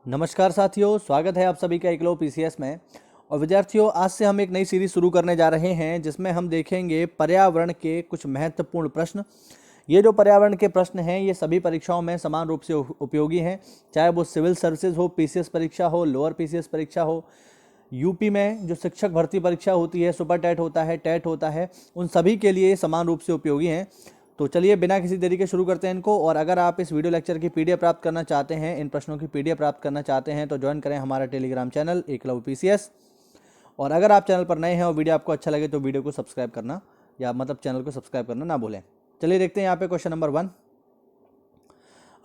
नमस्कार साथियों, स्वागत है आप सभी का एकलव्य पीसीएस में। और विद्यार्थियों, आज से हम एक नई सीरीज शुरू करने जा रहे हैं जिसमें हम देखेंगे पर्यावरण के कुछ महत्वपूर्ण प्रश्न। ये जो पर्यावरण के प्रश्न हैं ये सभी परीक्षाओं में समान रूप से उपयोगी हैं, चाहे वो सिविल सर्विसेज हो, पीसीएस परीक्षा हो, लोअर पीसीएस परीक्षा हो, यूपी में जो शिक्षक भर्ती परीक्षा होती है, सुपर टेट होता है, टेट होता है, उन सभी के लिए समान रूप से उपयोगी हैं। तो चलिए बिना किसी देरी के शुरू करते हैं इनको। और अगर आप इस वीडियो लेक्चर की पीडीएफ प्राप्त करना चाहते हैं, इन प्रश्नों की पीडीएफ प्राप्त करना चाहते हैं, तो ज्वाइन करें हमारा टेलीग्राम चैनल एकलव्य पीसीएस। और अगर आप चैनल पर नए हैं और वीडियो आपको अच्छा लगे तो वीडियो को सब्सक्राइब करना चैनल को सब्सक्राइब करना ना भूलें। चलिए देखते हैं यहाँ पे क्वेश्चन नंबर 1।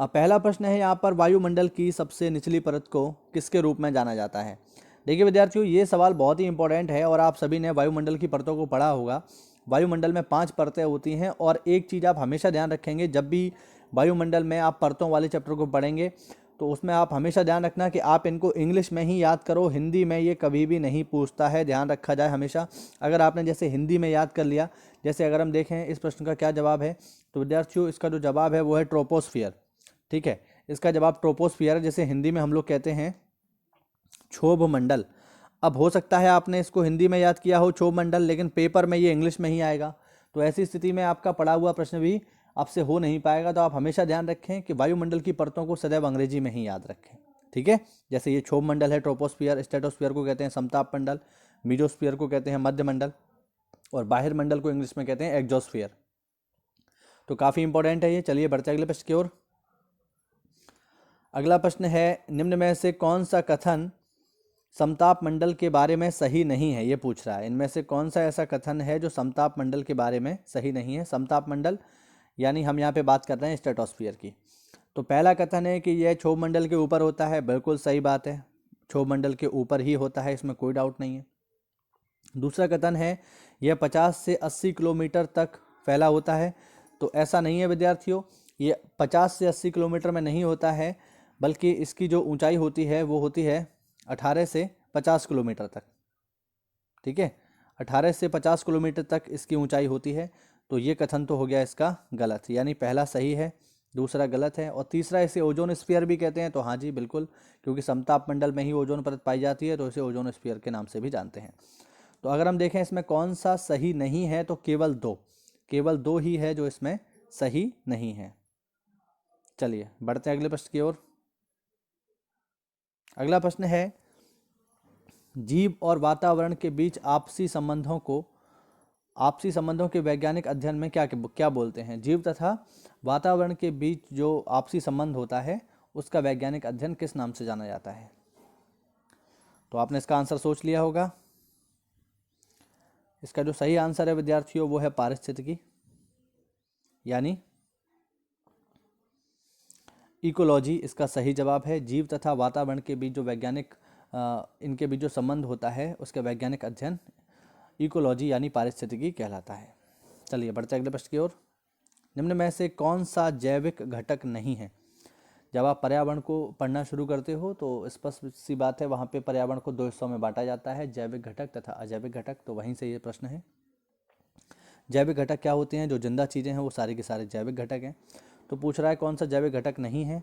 अब पहला प्रश्न है यहाँ पर, वायुमंडल की सबसे निचली परत को किसके रूप में जाना जाता है। देखिए विद्यार्थियों, ये सवाल बहुत ही इंपॉर्टेंट है और आप सभी ने वायुमंडल की परतों को पढ़ा होगा। वायुमंडल में 5 परतें होती हैं और एक चीज़ आप हमेशा ध्यान रखेंगे, जब भी वायुमंडल में आप परतों वाले चैप्टर को पढ़ेंगे तो उसमें आप हमेशा ध्यान रखना कि आप इनको इंग्लिश में ही याद करो, हिंदी में ये कभी भी नहीं पूछता है, ध्यान रखा जाए हमेशा। अगर आपने जैसे हिंदी में याद कर लिया, जैसे अगर हम देखें इस प्रश्न का क्या जवाब है, तो विद्यार्थियों इसका जो जवाब है वो है ट्रोपोस्फियर। ठीक है, इसका जवाब ट्रोपोस्फियर है, जैसे हिंदी में हम लोग कहते हैं क्षोभ मंडल। अब हो सकता है आपने इसको हिंदी में याद किया हो क्षोभ मंडल, लेकिन पेपर में ये इंग्लिश में ही आएगा, तो ऐसी स्थिति में आपका पढ़ा हुआ प्रश्न भी आपसे हो नहीं पाएगा। तो आप हमेशा ध्यान रखें कि वायुमंडल की परतों को सदैव अंग्रेजी में ही याद रखें। ठीक है, जैसे ये क्षोभ मंडल है ट्रोपोस्फियर, स्ट्रेटोस्फियर को कहते हैं समताप मंडल, मीजोस्फियर को कहते हैं मध्य मंडल, और बाहर मंडल को इंग्लिश में कहते हैं एक्जोस्फियर। तो काफ़ी इंपॉर्टेंट है ये। चलिए बढ़ते अगले प्रश्न की ओर। अगला प्रश्न है, निम्न में से कौन सा कथन समताप मंडल के बारे में सही नहीं है, ये पूछ रहा है। इनमें से कौन सा ऐसा कथन है जो समताप मंडल के बारे में सही नहीं है। समताप मंडल यानी हम यहाँ पे बात कर रहे हैं स्ट्रेटोस्फियर की। तो पहला कथन है कि यह क्षोभ मंडल के ऊपर होता है, बिल्कुल सही बात है, क्षोभ मंडल के ऊपर ही होता है, इसमें कोई डाउट नहीं है। दूसरा कथन है यह 50 से 80 किलोमीटर तक फैला होता है, तो ऐसा नहीं है विद्यार्थियों, ये 50 से 80 किलोमीटर में नहीं होता है, बल्कि इसकी जो ऊंचाई होती है वो होती है 18 से 50 किलोमीटर तक। ठीक है, 18 से 50 किलोमीटर तक इसकी ऊंचाई होती है। तो ये कथन तो हो गया इसका गलत, यानी पहला सही है, दूसरा गलत है। और तीसरा, इसे ओजोन स्फीयर भी कहते हैं, तो हाँ जी बिल्कुल, क्योंकि समताप मंडल में ही ओजोन परत पाई जाती है, तो इसे ओजोन स्फीयर के नाम से भी जानते हैं। तो अगर हम देखें इसमें कौन सा सही नहीं है, तो केवल दो ही है जो इसमें सही नहीं है। चलिए बढ़ते हैं अगले प्रश्न की ओर। अगला प्रश्न है, जीव और वातावरण के बीच आपसी संबंधों के वैज्ञानिक अध्ययन में क्या क्या बोलते हैं। जीव तथा वातावरण के बीच जो आपसी संबंध होता है उसका वैज्ञानिक अध्ययन किस नाम से जाना जाता है। तो आपने इसका आंसर सोच लिया होगा। इसका जो सही आंसर है विद्यार्थियों वो है पारिस्थितिकी, यानी इकोलॉजी इसका सही जवाब है। जीव तथा वातावरण के बीच जो इनके बीच जो संबंध होता है उसके वैज्ञानिक अध्ययन इकोलॉजी यानी पारिस्थितिकी कहलाता है। चलिए बढ़ते अगले प्रश्न की ओर। निम्न में से कौन सा जैविक घटक नहीं है। जब आप पर्यावरण को पढ़ना शुरू करते हो तो स्पष्ट सी बात है, वहाँ पे पर्यावरण को 2 हिस्सों में बांटा जाता है, जैविक घटक तथा अजैविक घटक। तो वहीं से ये प्रश्न है। जैविक घटक क्या होते हैं, जो जिंदा चीज़ें हैं वो सारे के सारे जैविक घटक हैं। तो पूछ रहा है कौन सा जैविक घटक नहीं है,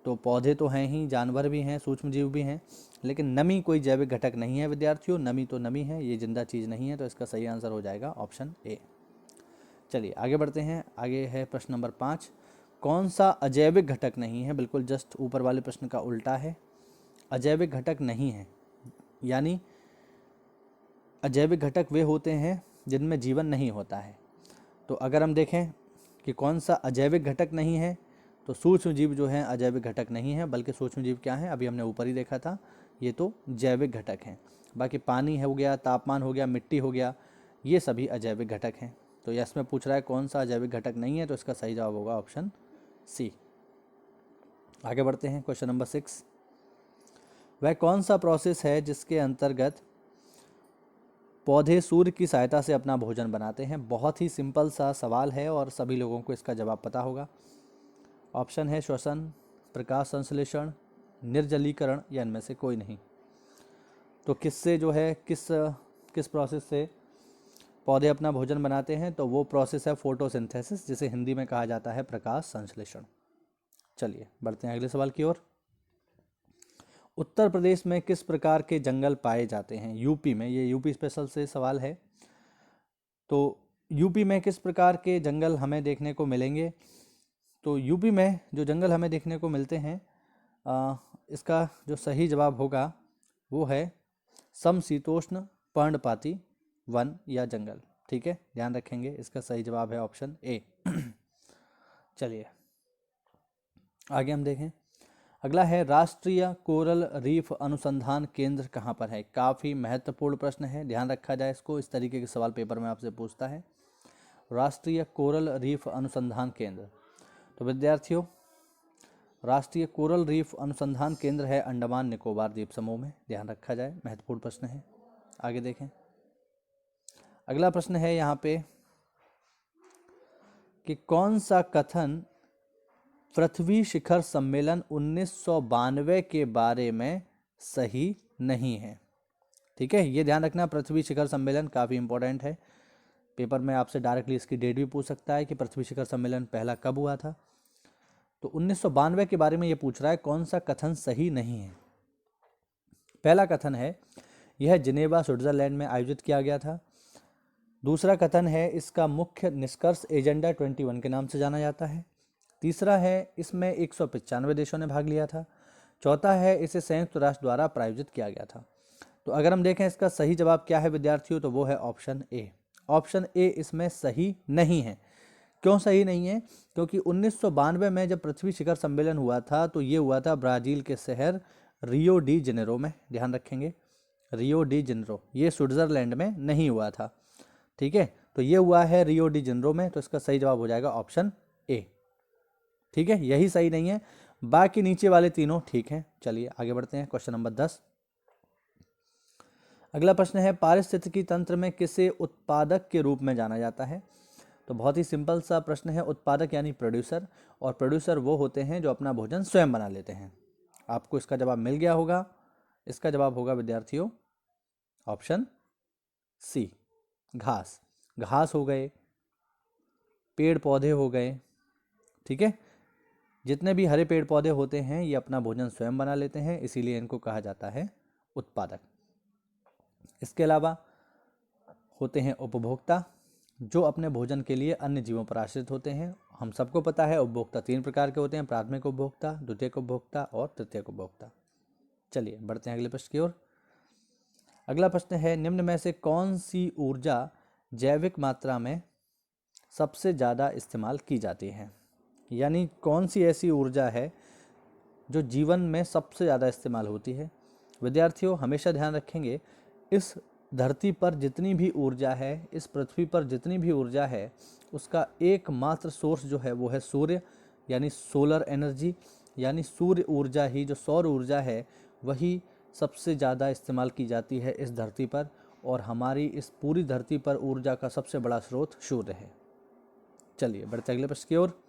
तो पौधे तो हैं ही, जानवर भी हैं, सूक्ष्म जीव भी हैं, लेकिन नमी कोई जैविक घटक नहीं है विद्यार्थियों। नमी तो नमी है, ये जिंदा चीज़ नहीं है, तो इसका सही आंसर हो जाएगा ऑप्शन ए। चलिए आगे बढ़ते हैं। आगे है प्रश्न नंबर 5, कौन सा अजैविक घटक नहीं है। बिल्कुल जस्ट ऊपर वाले प्रश्न का उल्टा है, अजैविक घटक नहीं है, यानी अजैविक घटक वे होते हैं जिनमें जीवन नहीं होता है। तो अगर हम देखें कि कौन सा अजैविक घटक नहीं है, तो सूक्ष्म जीव जो हैं अजैविक घटक नहीं है, बल्कि सूक्ष्म जीव क्या है, अभी हमने ऊपर ही देखा था, ये तो जैविक घटक हैं। बाकी पानी हो गया, तापमान हो गया, मिट्टी हो गया, ये सभी अजैविक घटक हैं। तो यह इसमें पूछ रहा है कौन सा अजैविक घटक नहीं है, तो इसका सही जवाब होगा ऑप्शन सी। आगे बढ़ते हैं क्वेश्चन नंबर 6, वह कौन सा प्रोसेस है जिसके अंतर्गत पौधे सूर्य की सहायता से अपना भोजन बनाते हैं। बहुत ही सिंपल सा सवाल है और सभी लोगों को इसका जवाब पता होगा। ऑप्शन है श्वसन, प्रकाश संश्लेषण, निर्जलीकरण, या इनमें से कोई नहीं। तो किससे जो है किस प्रोसेस से पौधे अपना भोजन बनाते हैं, तो वो प्रोसेस है फोटोसिंथेसिस, जिसे हिंदी में कहा जाता है प्रकाश संश्लेषण। चलिए बढ़ते हैं अगले सवाल की ओर। उत्तर प्रदेश में किस प्रकार के जंगल पाए जाते हैं? यूपी में, ये यूपी स्पेशल से सवाल है। तो यूपी में किस प्रकार के जंगल हमें देखने को मिलेंगे? तो यूपी में जो जंगल हमें देखने को मिलते हैं, इसका जो सही जवाब होगा वो है समशीतोष्ण पर्णपाती वन या जंगल। ठीक है, ध्यान रखेंगे, इसका सही जवाब है ऑप्शन ए। चलिए आगे हम देखें। अगला है राष्ट्रीय कोरल रीफ अनुसंधान केंद्र कहाँ पर है? काफ़ी महत्वपूर्ण प्रश्न है, ध्यान रखा जाए इसको। इस तरीके के सवाल पेपर में आपसे पूछता है। राष्ट्रीय कोरल रीफ अनुसंधान केंद्र, तो विद्यार्थियों राष्ट्रीय कोरल रीफ अनुसंधान केंद्र है अंडमान निकोबार द्वीप समूह में, ध्यान रखा जाए, महत्वपूर्ण प्रश्न है। आगे देखें। अगला प्रश्न है यहाँ पे कि कौन सा कथन पृथ्वी शिखर सम्मेलन 1992 के बारे में सही नहीं है? ठीक है, ये ध्यान रखना, पृथ्वी शिखर सम्मेलन काफ़ी इंपॉर्टेंट है। पेपर में आपसे डायरेक्टली इसकी डेट भी पूछ सकता है कि पृथ्वी शिखर सम्मेलन पहला कब हुआ था। तो 1992 के बारे में ये पूछ रहा है, कौन सा कथन सही नहीं है? पहला कथन है यह जिनेवा स्विट्जरलैंड में आयोजित किया गया था। दूसरा कथन है इसका मुख्य निष्कर्ष एजेंडा 21 के नाम से जाना जाता है। तीसरा है इसमें 195 देशों ने भाग लिया था। चौथा है इसे संयुक्त राष्ट्र द्वारा प्रायोजित किया गया था। तो अगर हम देखें इसका सही जवाब क्या है विद्यार्थियों, तो वो है ऑप्शन ए। ऑप्शन ए इसमें सही नहीं है। क्यों सही नहीं है? क्योंकि 1992 में जब पृथ्वी शिखर सम्मेलन हुआ था तो ये हुआ था ब्राज़ील के शहर रियो डी जेनेरो में, ध्यान रखेंगे, रियो डी जेनेरो, ये स्विट्जरलैंड में नहीं हुआ था। ठीक है, तो ये हुआ है रियो डी जेनेरो में, तो इसका सही जवाब हो जाएगा ऑप्शन ए। ठीक है, यही सही नहीं है, बाकी नीचे वाले तीनों ठीक हैं। चलिए आगे बढ़ते हैं, क्वेश्चन नंबर 10। अगला प्रश्न है पारिस्थितिकी तंत्र में किसे उत्पादक के रूप में जाना जाता है? तो बहुत ही सिंपल सा प्रश्न है। उत्पादक यानी प्रोड्यूसर, और प्रोड्यूसर वो होते हैं जो अपना भोजन स्वयं बना लेते हैं। आपको इसका जवाब मिल गया होगा। इसका जवाब होगा विद्यार्थियों ऑप्शन सी, घास। घास हो गए, पेड़ पौधे हो गए, ठीक है, जितने भी हरे पेड़ पौधे होते हैं ये अपना भोजन स्वयं बना लेते हैं, इसीलिए इनको कहा जाता है उत्पादक। इसके अलावा होते हैं उपभोक्ता, जो अपने भोजन के लिए अन्य जीवों पर आश्रित होते हैं। हम सबको पता है उपभोक्ता 3 प्रकार के होते हैं, प्राथमिक उपभोक्ता, द्वितीयक उपभोक्ता और तृतीयक उपभोक्ता। चलिए बढ़ते हैं अगले प्रश्न की ओर। अगला प्रश्न है निम्न में से कौन सी ऊर्जा जैविक मात्रा में सबसे ज़्यादा इस्तेमाल की जाती है? यानी कौन सी ऐसी ऊर्जा है जो जीवन में सबसे ज़्यादा इस्तेमाल होती है? विद्यार्थियों हमेशा ध्यान रखेंगे, इस धरती पर जितनी भी ऊर्जा है, इस पृथ्वी पर जितनी भी ऊर्जा है, उसका एकमात्र सोर्स जो है वो है सूर्य, यानी सोलर एनर्जी, यानी सूर्य ऊर्जा ही, जो सौर ऊर्जा है वही सबसे ज़्यादा इस्तेमाल की जाती है इस धरती पर, और हमारी इस पूरी धरती पर ऊर्जा का सबसे बड़ा स्रोत सूर्य है। चलिए बढ़ते अगले प्रश्न की ओर।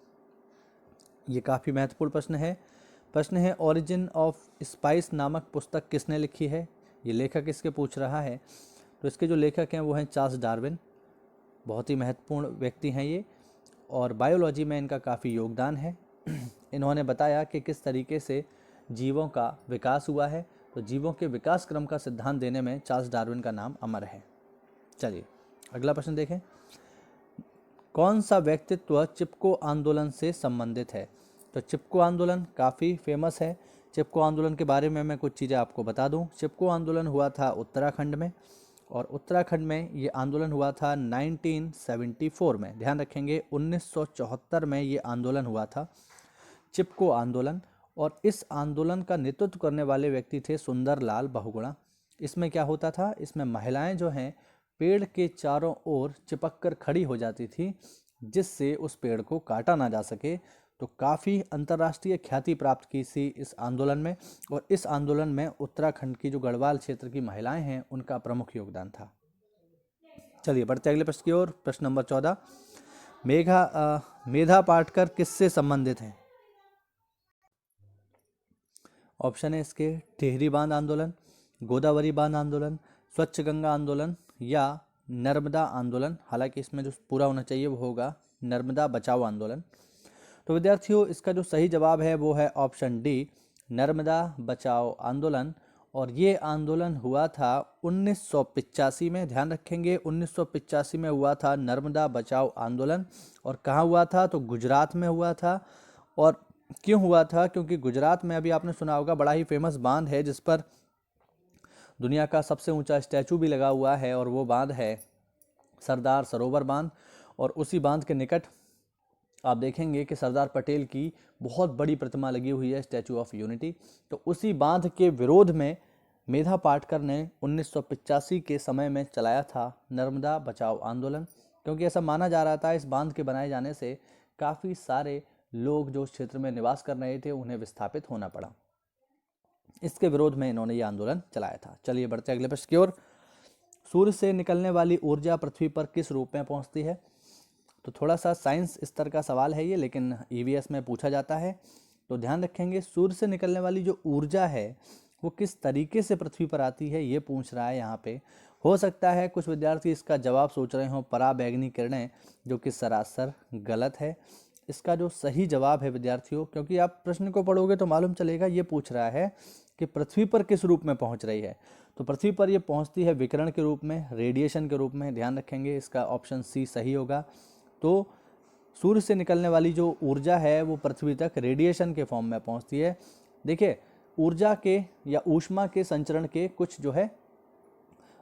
ये काफ़ी महत्वपूर्ण प्रश्न है। प्रश्न है ओरिजिन ऑफ स्पाइस नामक पुस्तक किसने लिखी है? ये लेखक इसके पूछ रहा है। तो इसके जो लेखक हैं वो हैं चार्ल्स डार्विन, बहुत ही महत्वपूर्ण व्यक्ति हैं ये, और बायोलॉजी में इनका काफ़ी योगदान है। इन्होंने बताया कि किस तरीके से जीवों का विकास हुआ है, तो जीवों के विकास क्रम का सिद्धांत देने में चार्ल्स डार्विन का नाम अमर है। चलिए अगला प्रश्न देखें। कौन सा व्यक्तित्व चिपको आंदोलन से संबंधित है? तो चिपको आंदोलन काफ़ी फेमस है। चिपको आंदोलन के बारे में मैं कुछ चीज़ें आपको बता दूं। चिपको आंदोलन हुआ था उत्तराखंड में, और उत्तराखंड में ये आंदोलन हुआ था 1974 में। ध्यान रखेंगे 1974 में ये आंदोलन हुआ था, चिपको आंदोलन। और इस आंदोलन का नेतृत्व करने वाले व्यक्ति थे सुंदरलाल बहुगुणा। इसमें क्या होता था, इसमें महिलाएं जो हैं पेड़ के चारों ओर चिपक कर खड़ी हो जाती थी, जिससे उस पेड़ को काटा ना जा सके। तो काफ़ी अंतर्राष्ट्रीय ख्याति प्राप्त की थी इस आंदोलन में, और इस आंदोलन में उत्तराखंड की जो गढ़वाल क्षेत्र की महिलाएं हैं उनका प्रमुख योगदान था। चलिए बढ़ते अगले प्रश्न की ओर। प्रश्न नंबर 14। मेधा पाटकर किससे संबंधित हैं? ऑप्शन है इसके टिहरी बांध आंदोलन, गोदावरी बांध आंदोलन, स्वच्छ गंगा आंदोलन या नर्मदा आंदोलन। हालांकि इसमें जो पूरा होना चाहिए वो होगा नर्मदा बचाओ आंदोलन। तो विद्यार्थियों इसका जो सही जवाब है वो है ऑप्शन डी, नर्मदा बचाओ आंदोलन, और ये आंदोलन हुआ था 1985 में। ध्यान रखेंगे 1985 में हुआ था नर्मदा बचाओ आंदोलन। और कहाँ हुआ था? तो गुजरात में हुआ था। और क्यों हुआ था? क्योंकि गुजरात में अभी आपने सुना होगा बड़ा ही फेमस बांध है जिस पर दुनिया का सबसे ऊंचा स्टैचू भी लगा हुआ है, और वो बांध है सरदार सरोवर बांध। और उसी बांध के निकट आप देखेंगे कि सरदार पटेल की बहुत बड़ी प्रतिमा लगी हुई है, स्टैचू ऑफ यूनिटी। तो उसी बांध के विरोध में मेधा पाटकर ने 1985 के समय में चलाया था नर्मदा बचाओ आंदोलन, क्योंकि ऐसा माना जा रहा था इस बांध के बनाए जाने से काफ़ी सारे लोग जो उस क्षेत्र में निवास कर रहे थे उन्हें विस्थापित होना पड़ा। इसके विरोध में इन्होंने ये आंदोलन चलाया था। चलिए बढ़ते अगले प्रश्न की ओर। सूर्य से निकलने वाली ऊर्जा पृथ्वी पर किस रूप में पहुंचती है? तो थोड़ा सा साइंस स्तर का सवाल है ये, लेकिन ईवीएस में पूछा जाता है। तो ध्यान रखेंगे सूर्य से निकलने वाली जो ऊर्जा है वो किस तरीके से पृथ्वी पर आती है, ये पूछ रहा है यहाँ पे। हो सकता है कुछ विद्यार्थी इसका जवाब सोच रहे हों पराबैंगनी किरणें, जो कि सरासर गलत है। इसका जो सही जवाब है विद्यार्थियों, क्योंकि आप प्रश्न को पढ़ोगे तो मालूम चलेगा, ये पूछ रहा है कि पृथ्वी पर किस रूप में पहुंच रही है। तो पृथ्वी पर ये पहुंचती है विकिरण के रूप में, रेडिएशन के रूप में। ध्यान रखेंगे इसका ऑप्शन सी सही होगा। तो सूर्य से निकलने वाली जो ऊर्जा है वो पृथ्वी तक रेडिएशन के फॉर्म में पहुंचती है। देखिए ऊर्जा के या ऊष्मा के संचरण के कुछ जो है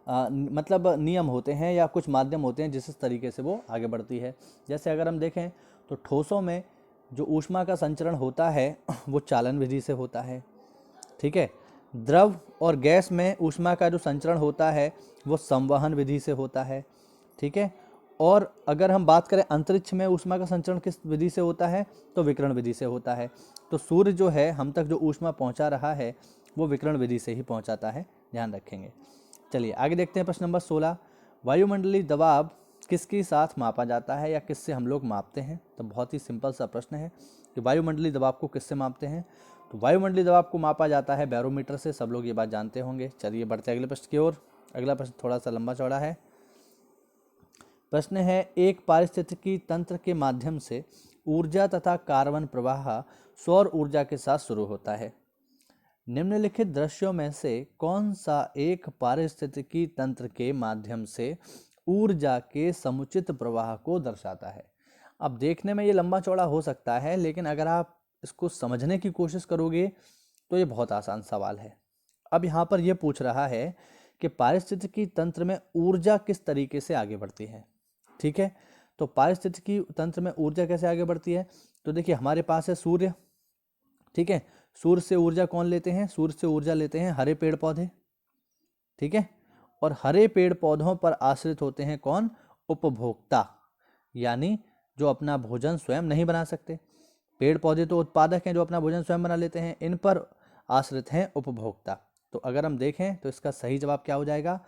मतलब नियम होते हैं या कुछ माध्यम होते हैं जिस तरीके से वो आगे बढ़ती है। जैसे अगर हम देखें तो ठोसों में जो ऊष्मा का संचरण होता है वो चालन विधि से होता है, ठीक है। द्रव और गैस में ऊष्मा का जो संचरण होता है वो संवहन विधि से होता है, ठीक है। और अगर हम बात करें अंतरिक्ष में ऊष्मा का संचरण किस विधि से होता है, तो विकिरण विधि से होता है। तो सूर्य जो है हम तक जो ऊष्मा पहुंचा रहा है वो विकिरण विधि से ही पहुंचाता है, ध्यान रखेंगे। चलिए आगे देखते हैं प्रश्न नंबर 16। वायुमंडलीय दबाव किसके साथ मापा जाता है या किससे हम लोग मापते हैं? तो बहुत ही सिंपल सा प्रश्न है कि वायुमंडलीय दबाव को किससे मापते हैं। तो वायुमंडलीय दबाव को मापा जाता है बैरोमीटर से, सब लोग ये बात जानते होंगे। चलिए बढ़ते अगले प्रश्न की ओर। अगला प्रश्न थोड़ा सा लंबा चौड़ा है। प्रश्न है एक पारिस्थितिकी तंत्र के माध्यम से ऊर्जा तथा कार्बन प्रवाह सौर ऊर्जा के साथ शुरू होता है। निम्नलिखित दृश्यों में से कौन सा एक पारिस्थितिकी तंत्र के माध्यम से ऊर्जा के समुचित प्रवाह को दर्शाता है? अब देखने में ये लंबा चौड़ा हो सकता है, लेकिन अगर आप इसको समझने की कोशिश करोगे तो ये बहुत आसान सवाल है। अब यहाँ पर ये पूछ रहा है कि पारिस्थितिकी तंत्र में ऊर्जा किस तरीके से आगे बढ़ती है, ठीक है। तो पारिस्थितिकी तंत्र में ऊर्जा कैसे आगे बढ़ती है? तो देखिए हमारे पास है सूर्य, ठीक है। सूर्य से ऊर्जा कौन लेते हैं? सूर्य से ऊर्जा लेते हैं हरे पेड़ पौधे, ठीक है। और हरे पेड़ पौधों पर आश्रित होते हैं कौन? उपभोक्ता, यानी जो अपना भोजन स्वयं नहीं बना सकते। पेड़ पौधे तो उत्पादक हैं जो अपना भोजन स्वयं बना लेते हैं, इन पर आश्रित हैं उपभोक्ता। तो अगर हम देखें तो इसका सही जवाब क्या हो जाएगा?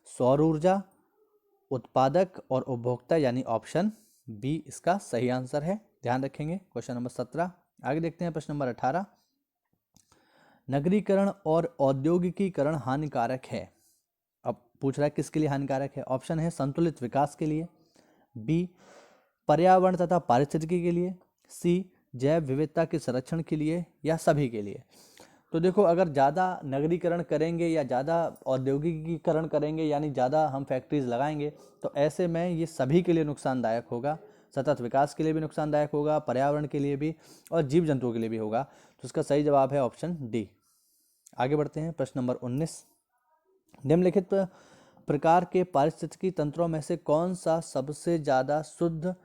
सौर ऊर्जा, उत्पादक और उपभोक्ता, यानी ऑप्शन बी इसका सही आंसर है। ध्यान रखेंगे। क्वेश्चन नंबर 17 आगे देखते हैं। प्रश्न नंबर 18। नगरीकरण और औद्योगिकीकरण हानिकारक है। अब पूछ रहा है किसके लिए हानिकारक है? ऑप्शन है संतुलित विकास के लिए, बी पर्यावरण तथा पारिस्थितिकी के लिए, सी जैव विविधता के संरक्षण के लिए, या सभी के लिए। तो देखो अगर ज़्यादा नगरीकरण करेंगे या ज़्यादा औद्योगिकीकरण करेंगे, यानी ज़्यादा हम फैक्ट्रीज लगाएंगे, तो ऐसे में ये सभी के लिए नुकसानदायक होगा। सतत विकास के लिए भी नुकसानदायक होगा, पर्यावरण के लिए भी, और जीव जंतुओं के लिए भी होगा। तो इसका सही जवाब है ऑप्शन डी। आगे बढ़ते हैं। प्रश्न नंबर 19। निम्नलिखित प्रकार के पारिस्थितिकी तंत्रों में से कौन सा सबसे ज़्यादा शुद्ध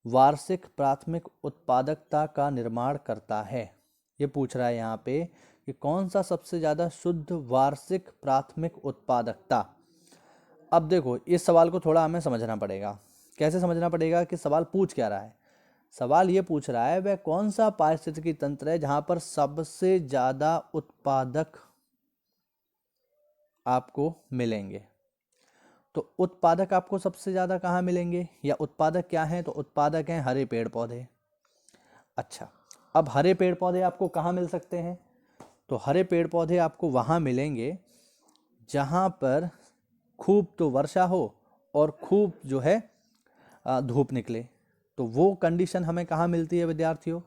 वार्षिक प्राथमिक उत्पादकता का निर्माण करता है? ये पूछ रहा है यहाँ पे कि कौन सा सबसे ज़्यादा शुद्ध वार्षिक प्राथमिक उत्पादकता। अब देखो इस सवाल को थोड़ा हमें समझना पड़ेगा। कैसे समझना पड़ेगा कि सवाल पूछ क्या रहा है? सवाल ये पूछ रहा है वह कौन सा पारिस्थितिकी तंत्र है जहाँ पर सबसे ज़्यादा उत्पादक आपको मिलेंगे। तो उत्पादक आपको सबसे ज़्यादा कहाँ मिलेंगे, या उत्पादक क्या हैं? तो उत्पादक हैं हरे पेड़ पौधे। अच्छा, अब हरे पेड़ पौधे आपको कहाँ मिल सकते हैं? तो हरे पेड़ पौधे आपको वहाँ मिलेंगे जहाँ पर खूब तो वर्षा हो और खूब जो है धूप निकले। तो वो कंडीशन हमें कहाँ मिलती है विद्यार्थियों?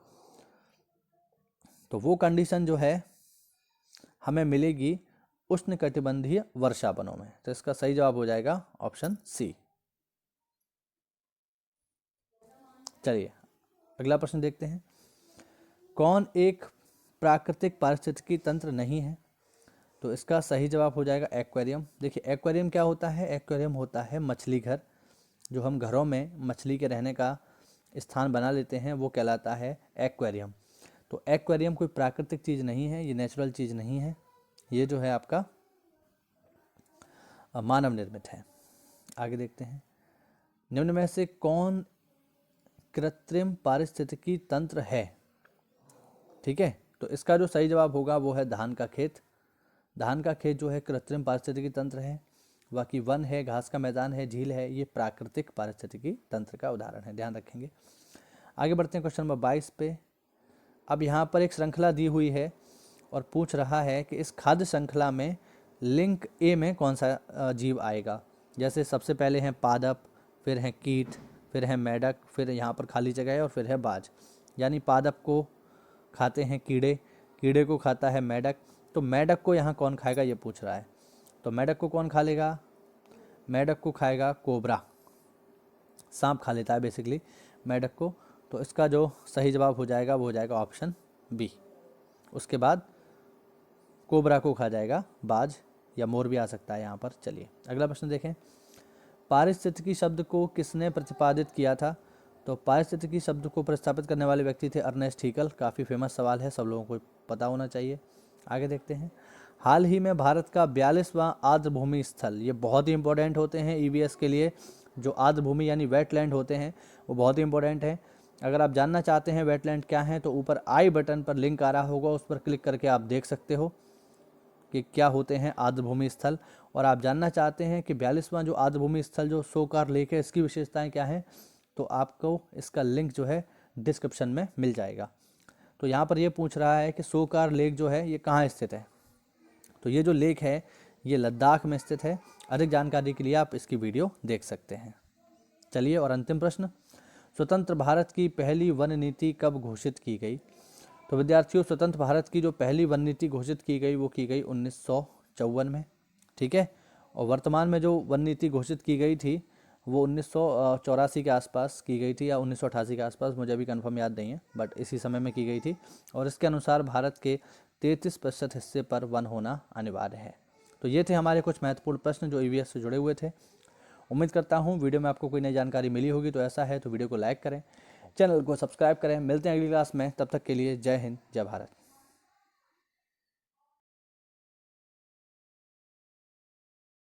तो वो कंडीशन जो है हमें मिलेगी उष्णकटिबंधीय वर्षा वनों में। तो इसका सही जवाब हो जाएगा ऑप्शन सी। चलिए अगला प्रश्न देखते हैं। कौन एक प्राकृतिक पारिस्थितिकी तंत्र नहीं है? तो इसका सही जवाब हो जाएगा एक्वेरियम। देखिए एक्वेरियम क्या होता है? एक्वेरियम होता है मछली घर। जो हम घरों में मछली के रहने का स्थान बना लेते हैं वो कहलाता है एक्वेरियम। तो एक्वेरियम कोई प्राकृतिक चीज़ नहीं है, ये नेचुरल चीज़ नहीं है, ये जो है आपका मानव निर्मित है। आगे देखते हैं। निम्न में से कौन कृत्रिम पारिस्थितिकी तंत्र है? ठीक है, तो इसका जो सही जवाब होगा वो है धान का खेत। धान का खेत जो है कृत्रिम पारिस्थितिकी तंत्र है। बाकी वन है, घास का मैदान है, झील है, ये प्राकृतिक पारिस्थितिकी तंत्र का उदाहरण है, ध्यान रखेंगे। आगे बढ़ते हैं क्वेश्चन नंबर 22 पे। अब यहाँ पर एक श्रृंखला दी हुई है और पूछ रहा है कि इस खाद्य श्रृंखला में लिंक ए में कौन सा जीव आएगा। जैसे सबसे पहले हैं पादप, फिर हैं कीट, फिर है मेढक, फिर यहाँ पर खाली जगह है और फिर है बाज। यानी पादप को खाते हैं कीड़े, कीड़े को खाता है मेढक, तो मेढक को यहाँ कौन खाएगा ये पूछ रहा है। तो मेढक को कौन खा लेगा? मेढक को खाएगा कोबरा, सांप खा लेता है बेसिकली मेढक को। तो इसका जो सही जवाब हो जाएगा वो हो जाएगा ऑप्शन बी। उसके बाद कोबरा को खा जाएगा बाज, या मोर भी आ सकता है यहाँ पर। चलिए अगला प्रश्न देखें। पारिस्थितिकी शब्द को किसने प्रतिपादित किया था? तो पारिस्थितिकी शब्द को प्रस्तावित करने वाले व्यक्ति थे अर्नेस्ट हीकल। काफ़ी फेमस सवाल है, सब लोगों को पता होना चाहिए। आगे देखते हैं। हाल ही में भारत का 42वां आर्द्रभूमि स्थल, ये बहुत ही इंपॉर्टेंट होते हैं ईवीएस के लिए। जो आर्द्रभूमि यानी वेटलैंड होते हैं वो बहुत ही इंपॉर्टेंट है। अगर आप जानना चाहते हैं वेटलैंड क्या है तो ऊपर आई बटन पर लिंक आ रहा होगा, उस पर क्लिक करके आप देख सकते हो कि क्या होते हैं आर्द्रभूमि स्थल। और आप जानना चाहते हैं कि 42वां जो आर्द्रभूमि स्थल जो सोकार लेक है इसकी विशेषताएं क्या हैं, तो आपको इसका लिंक जो है डिस्क्रिप्शन में मिल जाएगा। तो यहाँ पर ये पूछ रहा है कि सोकार लेक जो है ये कहाँ स्थित है। तो ये जो लेक है ये लद्दाख में स्थित है। अधिक जानकारी के लिए आप इसकी वीडियो देख सकते हैं। चलिए और अंतिम प्रश्न। स्वतंत्र भारत की पहली वन नीति कब घोषित की गई? तो विद्यार्थियों स्वतंत्र भारत की जो पहली वन नीति घोषित की गई वो की गई 1954 में। ठीक है, और वर्तमान में जो वन नीति घोषित की गई थी वो 1984 के आसपास की गई थी या 1988 के आसपास, मुझे अभी कंफर्म याद नहीं है, बट इसी समय में की गई थी। और इसके अनुसार भारत के 33% हिस्से पर वन होना अनिवार्य है। तो ये थे हमारे कुछ महत्वपूर्ण प्रश्न जो ईवीएस से जुड़े हुए थे। उम्मीद करता हूँ वीडियो में आपको कोई नई जानकारी मिली होगी। तो ऐसा है तो वीडियो को लाइक करें, चैनल को सब्सक्राइब करें। मिलते हैं अगली क्लास में, तब तक के लिए जय हिंद, जय भारत।